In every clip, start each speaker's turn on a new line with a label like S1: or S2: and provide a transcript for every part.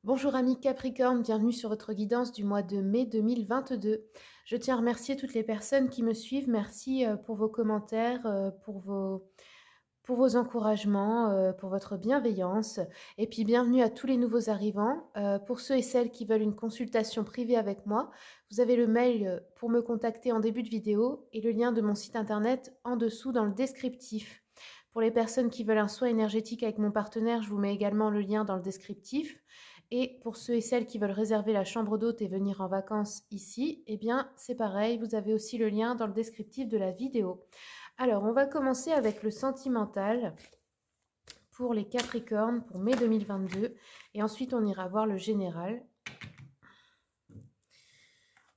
S1: Bonjour amis Capricorne, bienvenue sur votre guidance du mois de mai 2022. Je tiens à remercier toutes les personnes qui me suivent. Merci pour vos commentaires, pour vos encouragements, pour votre bienveillance. Et puis bienvenue à tous les nouveaux arrivants. Pour ceux et celles qui veulent une consultation privée avec moi, vous avez le mail pour me contacter en début de vidéo et le lien de mon site internet en dessous dans le descriptif. Pour les personnes qui veulent un soin énergétique avec mon partenaire, je vous mets également le lien dans le descriptif. Et pour ceux et celles qui veulent réserver la chambre d'hôte et venir en vacances ici, eh bien c'est pareil, vous avez aussi le lien dans le descriptif de la vidéo. Alors on va commencer avec le sentimental pour les Capricornes pour mai 2022 et ensuite on ira voir le général.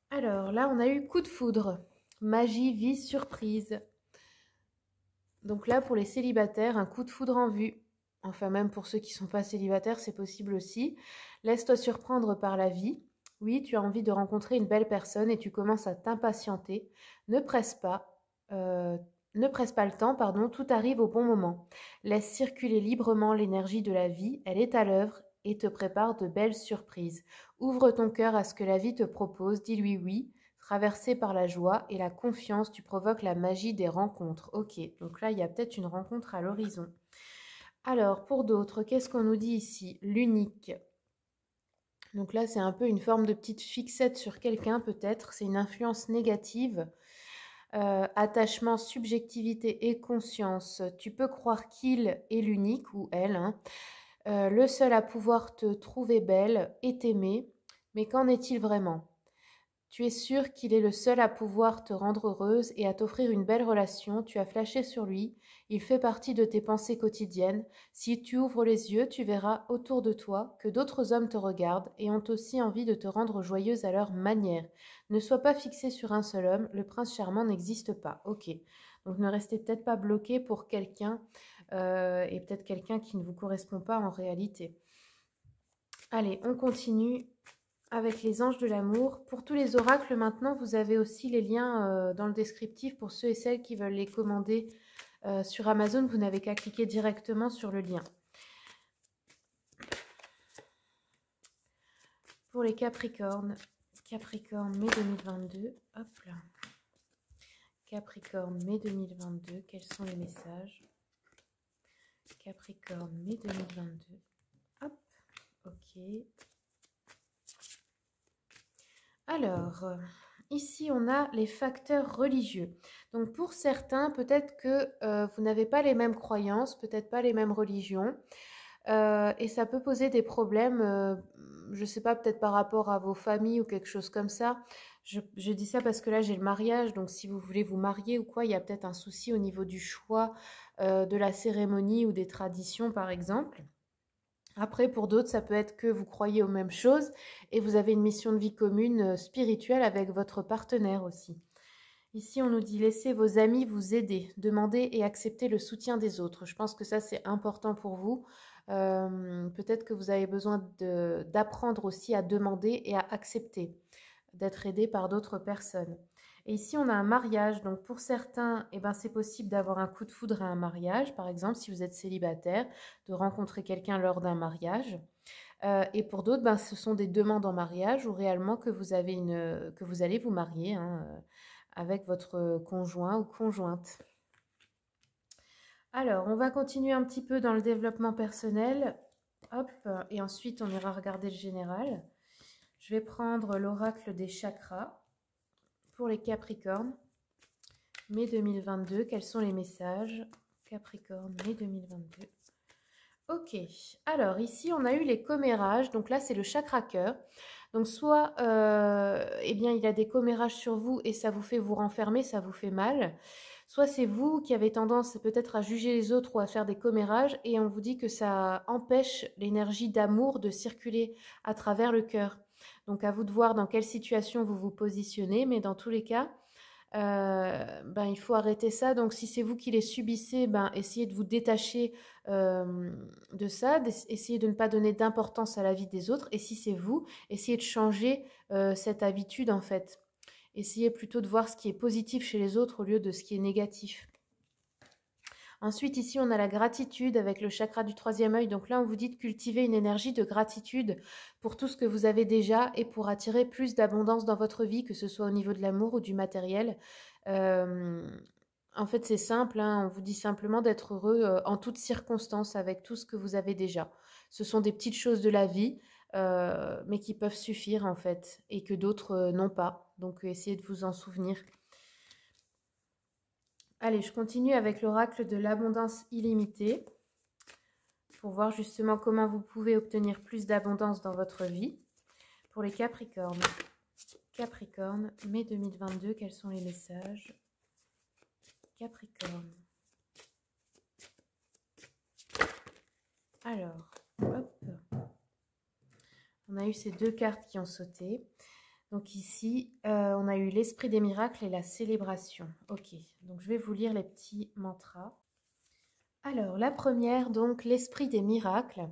S1: Alors là on a eu coup de foudre, magie, vie, surprise. Donc là pour les célibataires, un coup de foudre en vue. Enfin, même pour ceux qui ne sont pas célibataires, c'est possible aussi. Laisse-toi surprendre par la vie. Oui, tu as envie de rencontrer une belle personne et tu commences à t'impatienter. Ne presse pas. Ne presse pas le temps, pardon, tout arrive au bon moment. Laisse circuler librement l'énergie de la vie, elle est à l'œuvre et te prépare de belles surprises. Ouvre ton cœur à ce que la vie te propose, dis-lui oui. Traversé par la joie et la confiance, tu provoques la magie des rencontres. Ok, donc là, il y a peut-être une rencontre à l'horizon. Alors, pour d'autres, qu'est-ce qu'on nous dit ici? L'unique. Donc là, c'est un peu une forme de petite fixette sur quelqu'un, peut-être. C'est une influence négative. Attachement, subjectivité et conscience. Tu peux croire qu'il est l'unique ou elle, hein. Le seul à pouvoir te trouver belle et t'aimer. Mais qu'en est-il vraiment? Tu es sûr qu'il est le seul à pouvoir te rendre heureuse et à t'offrir une belle relation, tu as flashé sur lui, il fait partie de tes pensées quotidiennes. Si tu ouvres les yeux, tu verras autour de toi que d'autres hommes te regardent et ont aussi envie de te rendre joyeuse à leur manière. Ne sois pas fixé sur un seul homme, le prince charmant n'existe pas. Ok, donc ne restez peut-être pas bloqué pour quelqu'un et peut-être quelqu'un qui ne vous correspond pas en réalité. Allez, on continue avec les anges de l'amour. Pour tous les oracles, maintenant, vous avez aussi les liens dans le descriptif pour ceux et celles qui veulent les commander sur Amazon. Vous n'avez qu'à cliquer directement sur le lien. Pour les Capricornes, Capricorne mai 2022. Hop là. Capricorne mai 2022. Quels sont les messages? Capricorne mai 2022. Hop. Ok. Alors, ici, on a les facteurs religieux. Donc, pour certains, peut-être que vous n'avez pas les mêmes croyances, peut-être pas les mêmes religions. Et ça peut poser des problèmes, je ne sais pas, peut-être par rapport à vos familles ou quelque chose comme ça. Je dis ça parce que là, j'ai le mariage. Donc, si vous voulez vous marier ou quoi, il y a peut-être un souci au niveau du choix de la cérémonie ou des traditions, par exemple. Après, pour d'autres, ça peut être que vous croyez aux mêmes choses et vous avez une mission de vie commune spirituelle avec votre partenaire aussi. Ici, on nous dit laissez vos amis vous aider, demandez et acceptez le soutien des autres. Je pense que ça, c'est important pour vous. Peut-être que vous avez besoin d'apprendre aussi à demander et à accepter d'être aidé par d'autres personnes. Et ici, on a un mariage. Donc, pour certains, eh ben, c'est possible d'avoir un coup de foudre à un mariage. Par exemple, si vous êtes célibataire, de rencontrer quelqu'un lors d'un mariage. Et pour d'autres, ben, ce sont des demandes en mariage ou réellement que vous allez vous marier hein, avec votre conjoint ou conjointe. Alors, on va continuer un petit peu dans le développement personnel. Hop, et ensuite, on ira regarder le général. Je vais prendre l'oracle des chakras pour les Capricornes. Mai 2022, quels sont les messages? Capricorne, mai 2022. Ok, alors ici on a eu les commérages, donc là c'est le chakra cœur. Donc soit eh bien, il y a des commérages sur vous et ça vous fait vous renfermer, ça vous fait mal. Soit c'est vous qui avez tendance peut-être à juger les autres ou à faire des commérages et on vous dit que ça empêche l'énergie d'amour de circuler à travers le cœur. Donc à vous de voir dans quelle situation vous vous positionnez, mais dans tous les cas, ben, il faut arrêter ça. Donc, si c'est vous qui les subissez, ben, essayez de vous détacher de ça, essayez de ne pas donner d'importance à la vie des autres. Et si c'est vous, essayez de changer cette habitude, en fait. Essayez plutôt de voir ce qui est positif chez les autres au lieu de ce qui est négatif. Ensuite, ici, on a la gratitude avec le chakra du troisième œil. Donc là, on vous dit de cultiver une énergie de gratitude pour tout ce que vous avez déjà et pour attirer plus d'abondance dans votre vie, que ce soit au niveau de l'amour ou du matériel. En fait, c'est simple, hein, on vous dit simplement d'être heureux en toutes circonstances avec tout ce que vous avez déjà. Ce sont des petites choses de la vie, mais qui peuvent suffire en fait, et que d'autres n'ont pas. Donc, essayez de vous en souvenir. Allez, je continue avec l'oracle de l'abondance illimitée pour voir justement comment vous pouvez obtenir plus d'abondance dans votre vie. Pour les Capricornes. Capricorne, mai 2022, quels sont les messages? Capricorne. Alors, hop. On a eu ces deux cartes qui ont sauté. Donc ici, on a eu l'esprit des miracles et la célébration. Ok, donc je vais vous lire les petits mantras. Alors, la première, donc, l'esprit des miracles.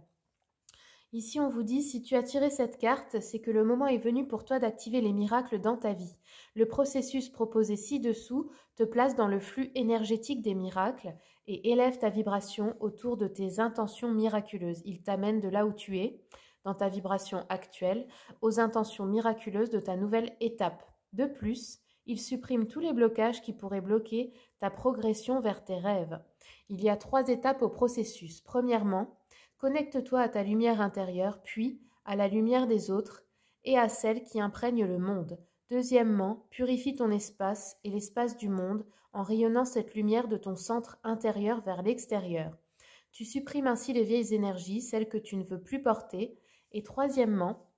S1: Ici, on vous dit, si tu as tiré cette carte, c'est que le moment est venu pour toi d'activer les miracles dans ta vie. Le processus proposé ci-dessous te place dans le flux énergétique des miracles et élève ta vibration autour de tes intentions miraculeuses. Il t'amène de là où tu es, dans ta vibration actuelle, aux intentions miraculeuses de ta nouvelle étape. De plus, il supprime tous les blocages qui pourraient bloquer ta progression vers tes rêves. Il y a 3 étapes au processus. Premièrement, connecte-toi à ta lumière intérieure, puis à la lumière des autres et à celle qui imprègne le monde. Deuxièmement, purifie ton espace et l'espace du monde en rayonnant cette lumière de ton centre intérieur vers l'extérieur. Tu supprimes ainsi les vieilles énergies, celles que tu ne veux plus porter. Et troisièmement,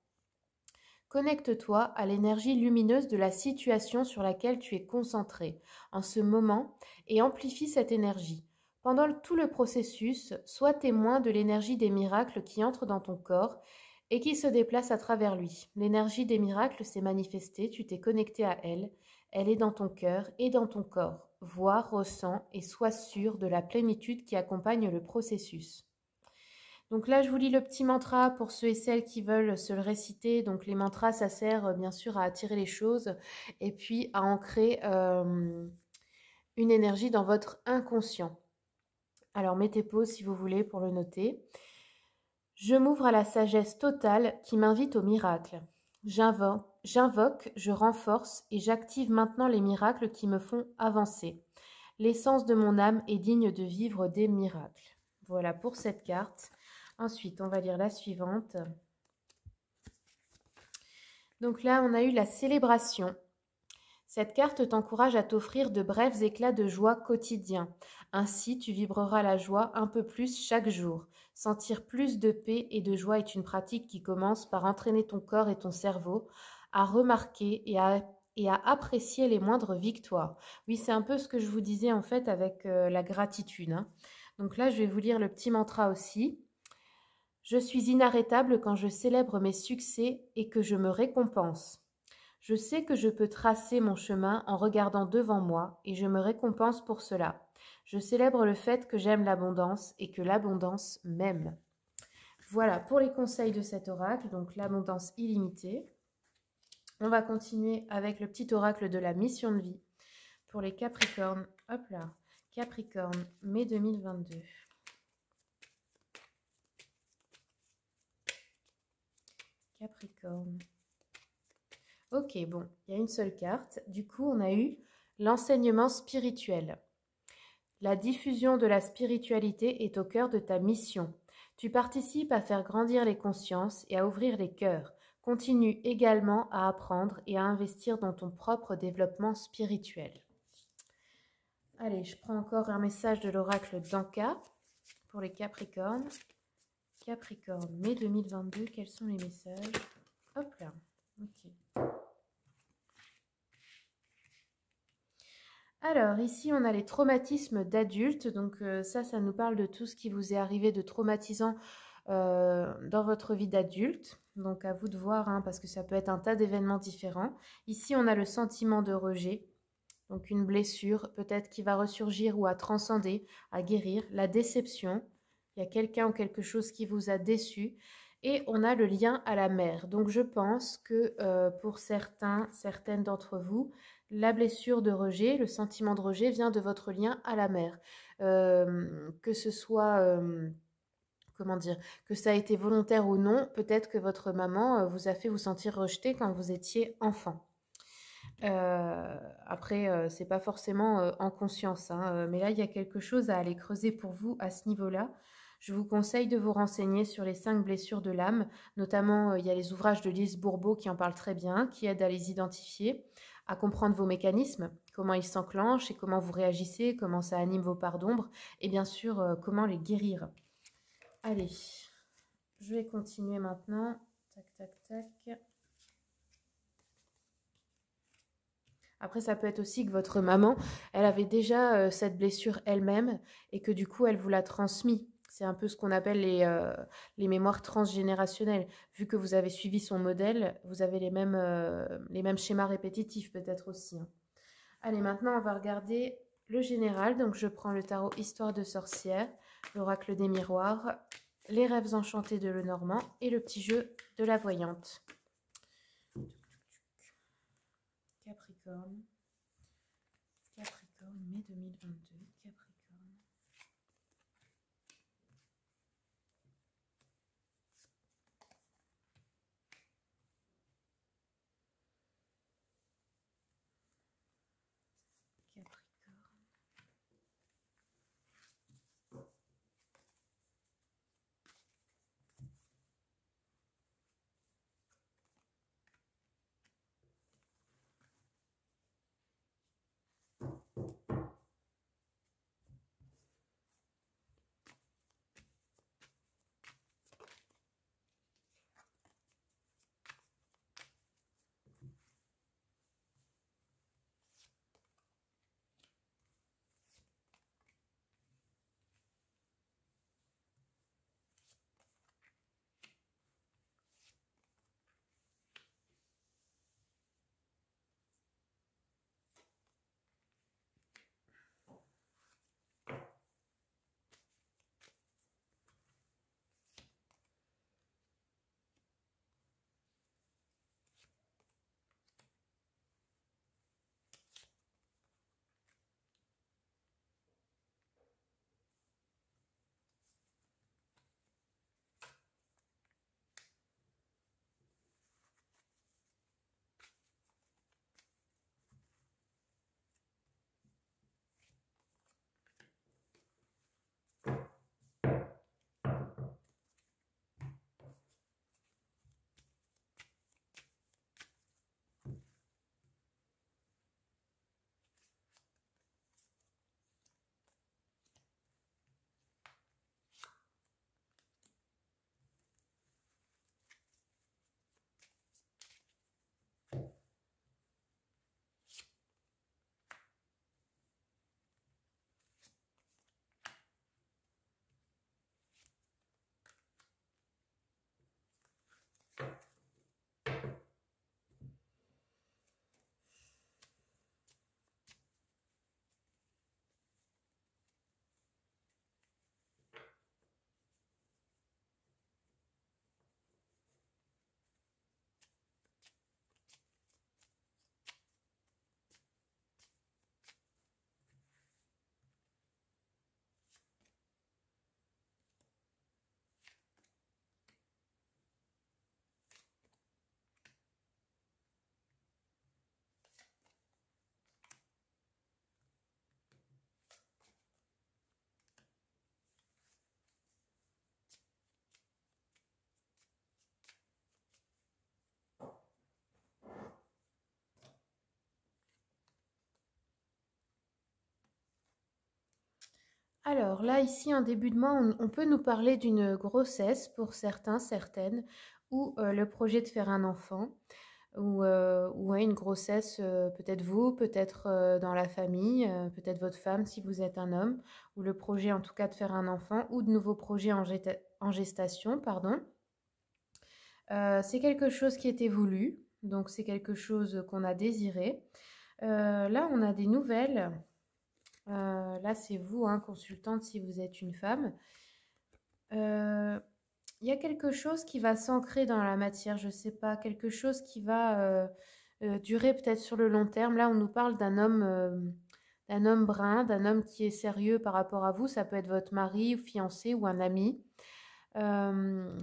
S1: connecte-toi à l'énergie lumineuse de la situation sur laquelle tu es concentré en ce moment et amplifie cette énergie. Pendant tout le processus, sois témoin de l'énergie des miracles qui entre dans ton corps et qui se déplace à travers lui. L'énergie des miracles s'est manifestée, tu t'es connecté à elle, elle est dans ton cœur et dans ton corps. Vois, ressens et sois sûr de la plénitude qui accompagne le processus. Donc là, je vous lis le petit mantra pour ceux et celles qui veulent se le réciter. Donc les mantras, ça sert bien sûr à attirer les choses et puis à ancrer une énergie dans votre inconscient. Alors mettez pause si vous voulez pour le noter. Je m'ouvre à la sagesse totale qui m'invite au miracle. J'invoque, je renforce et j'active maintenant les miracles qui me font avancer. L'essence de mon âme est digne de vivre des miracles. Voilà pour cette carte. Ensuite, on va lire la suivante. Donc là, on a eu la célébration. Cette carte t'encourage à t'offrir de brefs éclats de joie quotidiens. Ainsi, tu vibreras la joie un peu plus chaque jour. Sentir plus de paix et de joie est une pratique qui commence par entraîner ton corps et ton cerveau à remarquer et à apprécier les moindres victoires. Oui, c'est un peu ce que je vous disais en fait avec la gratitude. Hein. Donc là, je vais vous lire le petit mantra aussi. Je suis inarrêtable quand je célèbre mes succès et que je me récompense. Je sais que je peux tracer mon chemin en regardant devant moi et je me récompense pour cela. Je célèbre le fait que j'aime l'abondance et que l'abondance m'aime. Voilà pour les conseils de cet oracle, donc l'abondance illimitée. On va continuer avec le petit oracle de la mission de vie pour les Capricornes. Hop là, Capricorne, mai 2022. Capricorne. Ok, bon, il y a une seule carte. Du coup, on a eu l'enseignement spirituel. La diffusion de la spiritualité est au cœur de ta mission. Tu participes à faire grandir les consciences et à ouvrir les cœurs. Continue également à apprendre et à investir dans ton propre développement spirituel. Allez, je prends encore un message de l'oracle d'Anka pour les Capricornes. Capricorne, mai 2022, quels sont les messages? Hop là, ok. Alors, ici, on a les traumatismes d'adultes. Donc, ça nous parle de tout ce qui vous est arrivé de traumatisant dans votre vie d'adulte. Donc, à vous de voir, hein, parce que ça peut être un tas d'événements différents. Ici, on a le sentiment de rejet. Donc, une blessure, peut-être qui va ressurgir ou à transcender, à guérir. La déception. Il y a quelqu'un ou quelque chose qui vous a déçu. Et on a le lien à la mère. Donc, je pense que pour certaines d'entre vous, la blessure de rejet, le sentiment de rejet vient de votre lien à la mère. que ce soit, comment dire, que ça a été volontaire ou non, peut-être que votre maman vous a fait vous sentir rejeté quand vous étiez enfant. Après, c'est pas forcément en conscience, hein, mais là, il y a quelque chose à aller creuser pour vous à ce niveau-là. Je vous conseille de vous renseigner sur les 5 blessures de l'âme. Notamment, il y a les ouvrages de Lise Bourbeau qui en parlent très bien, qui aident à les identifier, à comprendre vos mécanismes, comment ils s'enclenchent et comment vous réagissez, comment ça anime vos parts d'ombre, et bien sûr, comment les guérir. Allez, je vais continuer maintenant. Tac, tac, tac. Après, ça peut être aussi que votre maman, elle avait déjà cette blessure elle-même et que du coup, elle vous l'a transmis. C'est un peu ce qu'on appelle les mémoires transgénérationnelles. Vu que vous avez suivi son modèle, vous avez les mêmes schémas répétitifs peut-être aussi, hein. Allez, maintenant, on va regarder le général. Donc, je prends le tarot Histoire de sorcière, l'oracle des miroirs, les rêves enchantés de Lenormand et le petit jeu de la voyante. Capricorne. Capricorne, mai 2022. Capricorne. Capricorne. Alors là, ici, en début de mois, on peut nous parler d'une grossesse pour certains, certaines, ou le projet de faire un enfant, ou ouais, une grossesse, peut-être vous, peut-être dans la famille, peut-être votre femme si vous êtes un homme, ou le projet en tout cas de faire un enfant, ou de nouveaux projets en gestation, pardon. C'est quelque chose qui était voulu, donc c'est quelque chose qu'on a désiré. Là, on a des nouvelles. Là, c'est vous, hein, consultante, si vous êtes une femme. Il y a quelque chose qui va s'ancrer dans la matière, je ne sais pas, quelque chose qui va durer peut-être sur le long terme. Là, on nous parle d'un homme brun, d'un homme qui est sérieux par rapport à vous. Ça peut être votre mari, fiancé ou un ami.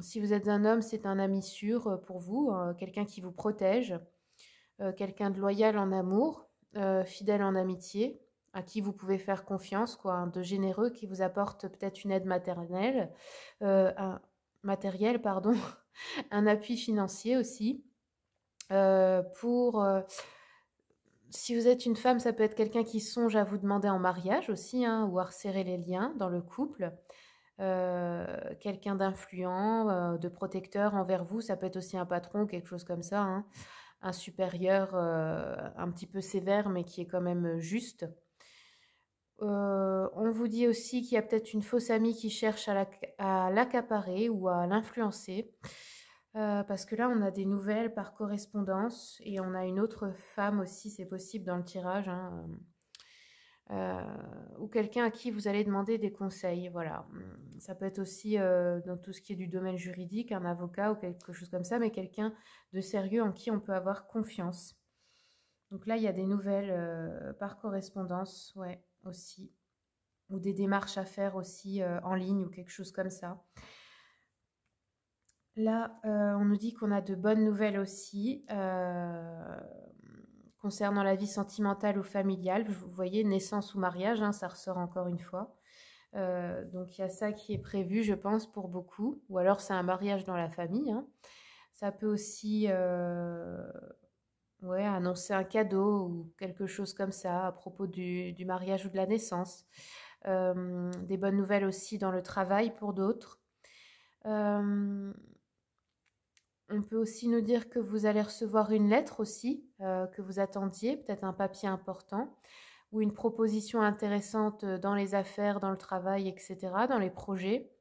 S1: Si vous êtes un homme, c'est un ami sûr pour vous, quelqu'un qui vous protège, quelqu'un de loyal en amour, fidèle en amitié, à qui vous pouvez faire confiance, quoi, de généreux, qui vous apporte peut-être une aide matérielle, pardon, un appui financier aussi. Si vous êtes une femme, ça peut être quelqu'un qui songe à vous demander en mariage aussi, hein, ou à resserrer les liens dans le couple. Quelqu'un d'influent, de protecteur envers vous, ça peut être aussi un patron, quelque chose comme ça, hein. Un supérieur un petit peu sévère, mais qui est quand même juste. On vous dit aussi qu'il y a peut-être une fausse amie qui cherche à l'accaparer ou à l'influencer. Parce que là, on a des nouvelles par correspondance et on a une autre femme aussi, c'est possible dans le tirage, hein, ou quelqu'un à qui vous allez demander des conseils. Voilà. Ça peut être aussi dans tout ce qui est du domaine juridique, un avocat ou quelque chose comme ça, mais quelqu'un de sérieux en qui on peut avoir confiance. Donc là, il y a des nouvelles par correspondance, ouais, aussi, ou des démarches à faire aussi en ligne ou quelque chose comme ça. Là, on nous dit qu'on a de bonnes nouvelles aussi concernant la vie sentimentale ou familiale. Vous voyez, naissance ou mariage, hein, ça ressort encore une fois. Donc il y a ça qui est prévu, je pense, pour beaucoup. Ou alors c'est un mariage dans la famille, hein. Ça peut aussi annoncer un cadeau ou quelque chose comme ça à propos du mariage ou de la naissance. Des bonnes nouvelles aussi dans le travail pour d'autres. On peut aussi nous dire que vous allez recevoir une lettre aussi, que vous attendiez, peut-être un papier important, ou une proposition intéressante dans les affaires, dans le travail, etc., dans les projets.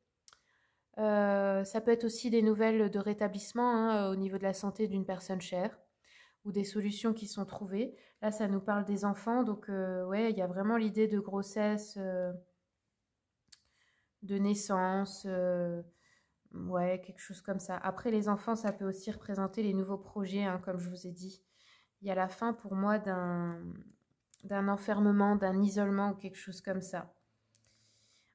S1: Ça peut être aussi des nouvelles de rétablissement, hein, au niveau de la santé d'une personne chère, ou des solutions qui sont trouvées. Là, ça nous parle des enfants, donc ouais, il y a vraiment l'idée de grossesse, de naissance, ouais, quelque chose comme ça. Après, les enfants, ça peut aussi représenter les nouveaux projets, hein, comme je vous ai dit. Il y a la fin pour moi d'un enfermement, d'un isolement ou quelque chose comme ça.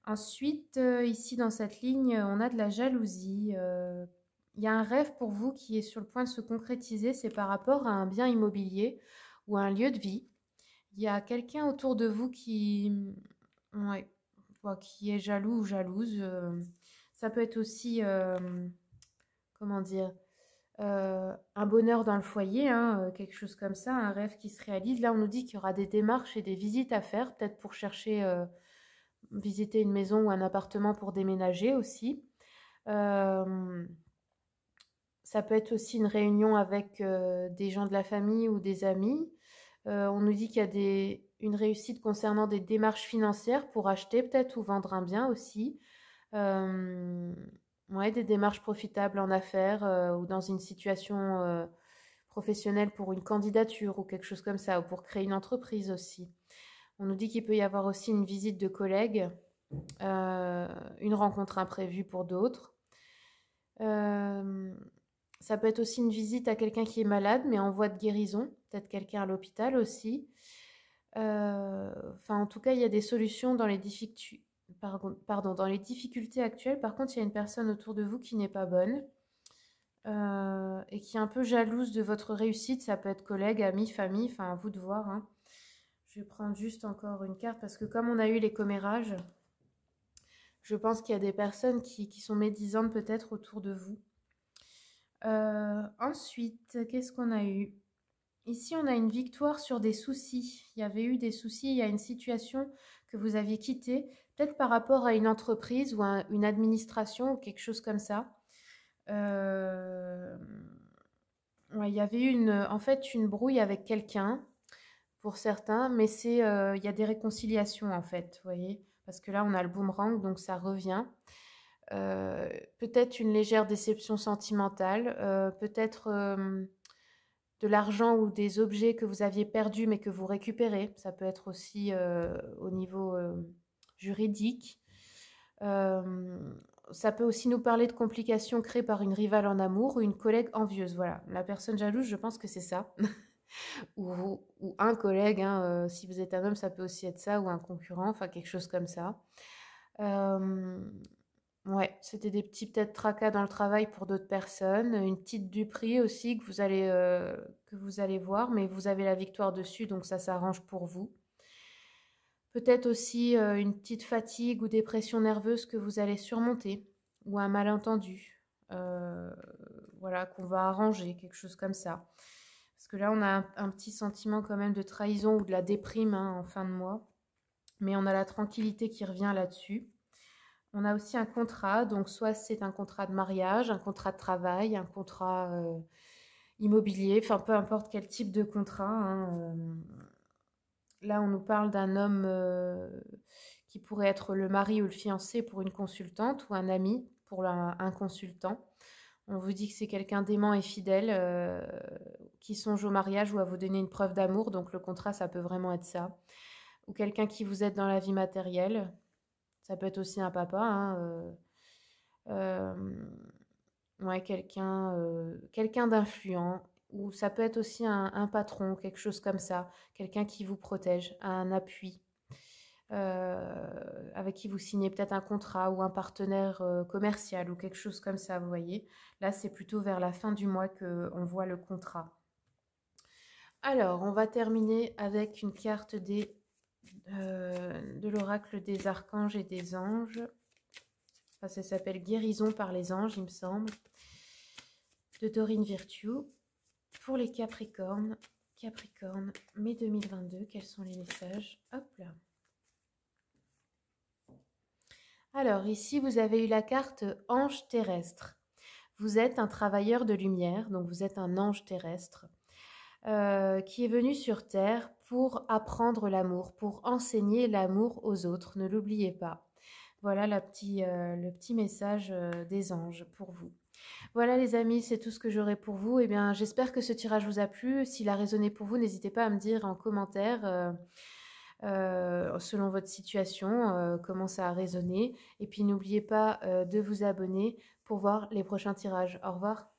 S1: Ensuite, ici dans cette ligne, on a de la jalousie. Il y a un rêve pour vous qui est sur le point de se concrétiser, c'est par rapport à un bien immobilier ou à un lieu de vie. Il y a quelqu'un autour de vous ouais, qui est jaloux ou jalouse. Ça peut être aussi, comment dire, un bonheur dans le foyer, hein, quelque chose comme ça, un rêve qui se réalise. Là, on nous dit qu'il y aura des démarches et des visites à faire, peut-être pour chercher, visiter une maison ou un appartement pour déménager aussi. Ça peut être aussi une réunion avec des gens de la famille ou des amis. On nous dit qu'il y a une réussite concernant des démarches financières pour acheter peut-être ou vendre un bien aussi. Ouais, des démarches profitables en affaires ou dans une situation professionnelle pour une candidature ou quelque chose comme ça, ou pour créer une entreprise aussi. On nous dit qu'il peut y avoir aussi une visite de collègues, une rencontre imprévue pour d'autres. Ça peut être aussi une visite à quelqu'un qui est malade mais en voie de guérison, peut-être quelqu'un à l'hôpital aussi. En tout cas, il y a des solutions dans les difficultés. Dans les difficultés actuelles. Par contre, il y a une personne autour de vous qui n'est pas bonne et qui est un peu jalouse de votre réussite. Ça peut être collègue, ami, famille, enfin à vous de voir, hein. Je vais prendre juste encore une carte parce que comme on a eu les commérages, je pense qu'il y a des personnes qui sont médisantes peut-être autour de vous. Ensuite, qu'est-ce qu'on a eu? Ici, on a une victoire sur des soucis. Il y avait eu des soucis, il y a une situation que vous aviez quittée, peut-être par rapport à une entreprise ou à une administration ou quelque chose comme ça. Ouais, il y avait eu en fait une brouille avec quelqu'un pour certains, mais il y a des réconciliations en fait, vous voyez, parce que là, on a le boomerang, donc ça revient. Peut-être une légère déception sentimentale, peut-être de l'argent ou des objets que vous aviez perdus mais que vous récupérez. Ça peut être aussi au niveau juridique. Ça peut aussi nous parler de complications créées par une rivale en amour ou une collègue envieuse. Voilà, la personne jalouse, je pense que c'est ça. ou un collègue, hein, si vous êtes un homme, ça peut aussi être ça, ou un concurrent, enfin quelque chose comme ça. Euh, ouais, c'était des petits peut-être tracas dans le travail pour d'autres personnes, une petite duperie aussi que vous allez voir, mais vous avez la victoire dessus, donc ça s'arrange pour vous. Peut-être aussi une petite fatigue ou dépression nerveuse que vous allez surmonter, ou un malentendu, euh, voilà, qu'on va arranger, quelque chose comme ça. Parce que là, on a un petit sentiment quand même de trahison ou de la déprime, hein, en fin de mois, mais on a la tranquillité qui revient là-dessus. On a aussi un contrat, donc soit c'est un contrat de mariage, un contrat de travail, un contrat immobilier, enfin peu importe quel type de contrat, hein, là, on nous parle d'un homme qui pourrait être le mari ou le fiancé pour une consultante ou un ami pour un consultant. On vous dit que c'est quelqu'un d'aimant et fidèle qui songe au mariage ou à vous donner une preuve d'amour. Donc le contrat, ça peut vraiment être ça. Ou quelqu'un qui vous aide dans la vie matérielle. Ça peut être aussi un papa, hein, euh, ouais, quelqu'un d'influent. Ou ça peut être aussi un patron, quelque chose comme ça. Quelqu'un qui vous protège, un appui. Avec qui vous signez peut-être un contrat ou un partenaire commercial ou quelque chose comme ça, vous voyez. Là, c'est plutôt vers la fin du mois qu'on voit le contrat. Alors, on va terminer avec une carte de l'oracle des archanges et des anges. Enfin, ça s'appelle Guérison par les anges, il me semble, de Dorine Virtue. Pour les Capricornes, mai 2022, quels sont les messages? Hop là. Alors ici, vous avez eu la carte ange terrestre. Vous êtes un travailleur de lumière, donc vous êtes un ange terrestre qui est venu sur Terre pour apprendre l'amour, pour enseigner l'amour aux autres. Ne l'oubliez pas. Voilà le petit message des anges pour vous. Voilà les amis, c'est tout ce que j'aurai pour vous. Eh bien, j'espère que ce tirage vous a plu. S'il a résonné pour vous, n'hésitez pas à me dire en commentaire selon votre situation, comment ça a résonné. Et puis n'oubliez pas de vous abonner pour voir les prochains tirages. Au revoir.